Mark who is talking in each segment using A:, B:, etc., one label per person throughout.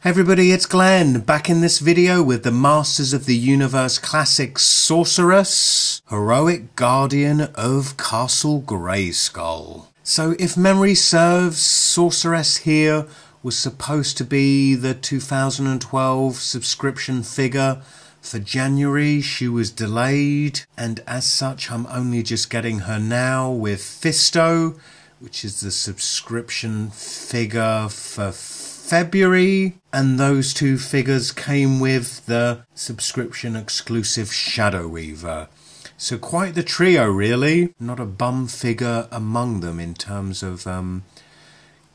A: Hey everybody, it's Glenn, back in this video with the Masters of the Universe Classics Sorceress, Heroic Guardian of Castle Grayskull. So if memory serves, Sorceress here was supposed to be the 2012 subscription figure for January. She was delayed, and as such I'm only just getting her now with Fisto, which is the subscription figure for February, and those two figures came with the subscription exclusive Shadow Weaver. So quite the trio really, not a bum figure among them in terms of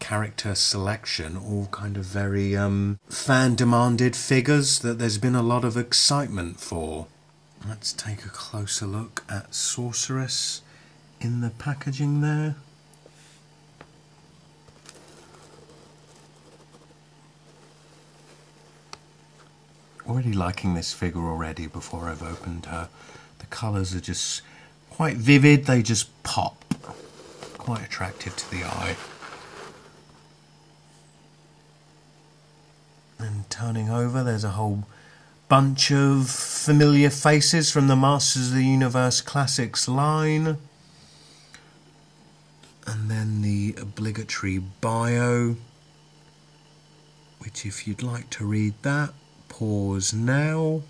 A: character selection, all kind of very fan demanded figures that there's been a lot of excitement for. Let's take a closer look at Sorceress in the packaging there. Already liking this figure already before I've opened her. The colours are just quite vivid, they just pop. Quite attractive to the eye. And turning over, there's a whole bunch of familiar faces from the Masters of the Universe Classics line. And then the obligatory bio, which if you'd like to read that, pause now,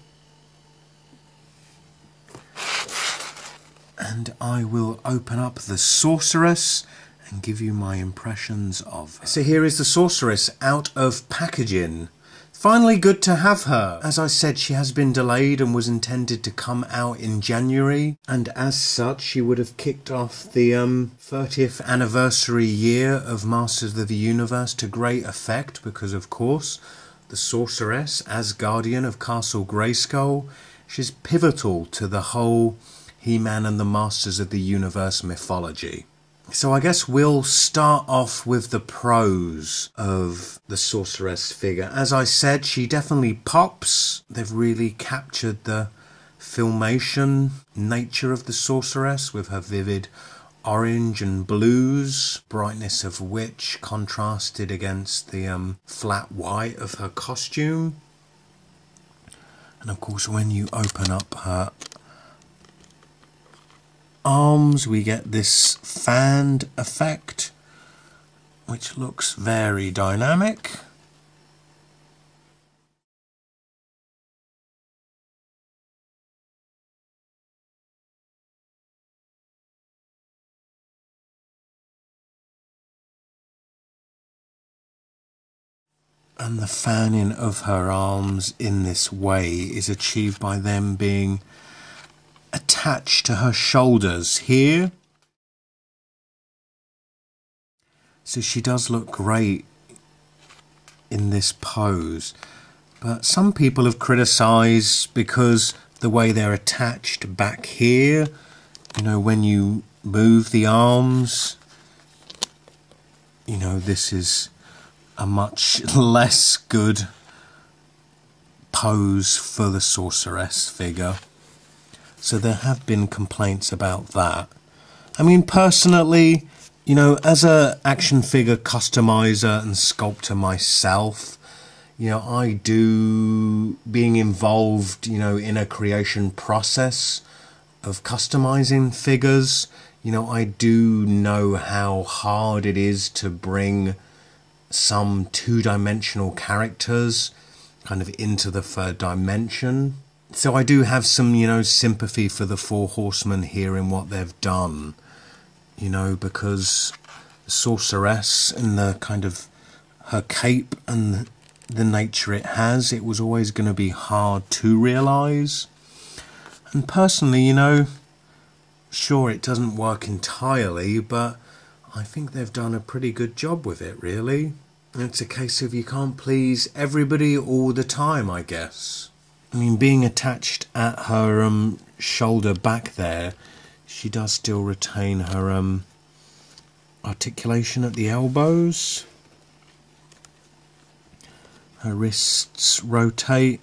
A: and I will open up the Sorceress and give you my impressions of her. So here is the Sorceress out of packaging. Finally good to have her. As I said, she has been delayed and was intended to come out in January, and as such she would have kicked off the 30th anniversary year of Masters of the Universe to great effect, because of course the Sorceress, as Guardian of Castle Grayskull, she's pivotal to the whole He-Man and the Masters of the Universe mythology. So I guess we'll start off with the pros of the Sorceress figure. As I said, she definitely pops. They've really captured the filmation nature of the Sorceress with her vivid orange and blues, brightness of which contrasted against the flat white of her costume. And of course when you open up her arms we get this fanned effect which looks very dynamic. And the fanning of her arms in this way is achieved by them being attached to her shoulders here. So she does look great in this pose. But some people have criticised because the way they're attached back here, you know, when you move the arms, you know, this is a much less good pose for the Sorceress figure. So there have been complaints about that. I mean, personally, you know, as a action figure customizer and sculptor myself, you know, I do, being involved, you know, in a creation process of customizing figures, you know, I do know how hard it is to bring some two-dimensional characters kind of into the third dimension. So I do have some, you know, sympathy for the Four Horsemen here in what they've done, you know, because the Sorceress and the kind of her cape and the nature it has, it was always going to be hard to realise. And personally, you know, sure it doesn't work entirely, but I think they've done a pretty good job with it, really. It's a case of you can't please everybody all the time, I guess. I mean, being attached at her shoulder back there, she does still retain her articulation at the elbows. Her wrists rotate.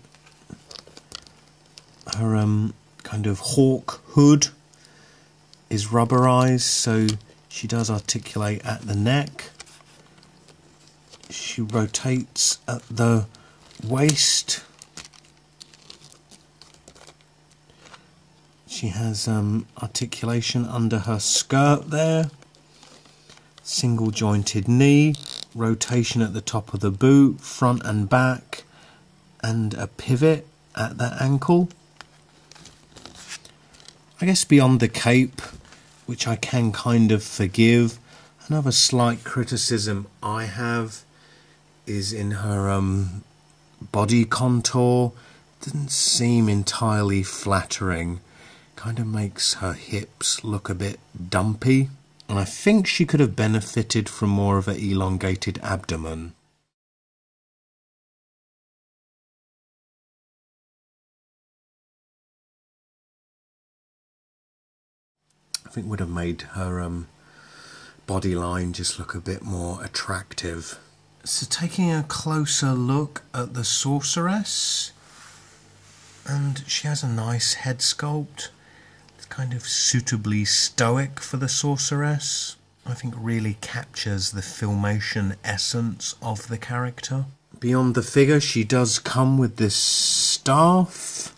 A: Her kind of hawk hood is rubberized, so she does articulate at the neck. She rotates at the waist. She has articulation under her skirt there. Single jointed knee, rotation at the top of the boot, front and back, and a pivot at the ankle. I guess beyond the cape, which I can kind of forgive, another slight criticism I have is in her body contour. Doesn't seem entirely flattering. Kind of makes her hips look a bit dumpy. And I think she could have benefited from more of an elongated abdomen. I think would have made her body line just look a bit more attractive. So taking a closer look at the sorceress, and she has a nice head sculpt. It's kind of suitably stoic for the sorceress. I think really captures the filmation essence of the character. Beyond the figure, she does come with this staff,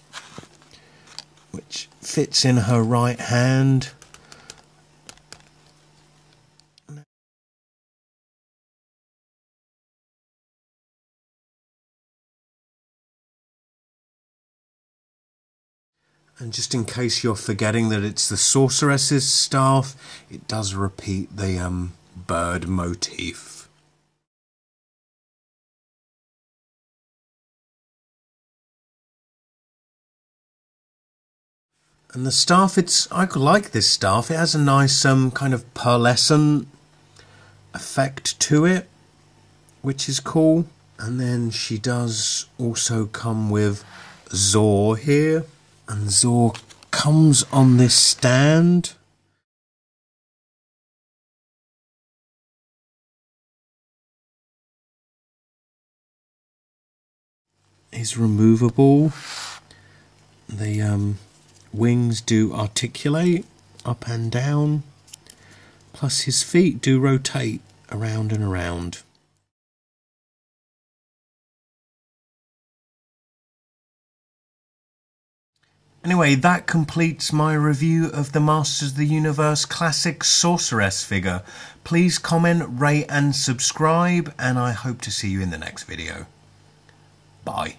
A: which fits in her right hand. And just in case you're forgetting that it's the sorceress's staff, it does repeat the bird motif. And the staff, I like this staff. It has a nice kind of pearlescent effect to it, which is cool. And then she does also come with Zor here. And Zor comes on this stand. Is removable. The wings do articulate up and down. Plus his feet do rotate around and around. Anyway, that completes my review of the Masters of the Universe Classics Sorceress figure. Please comment, rate and subscribe, and I hope to see you in the next video. Bye.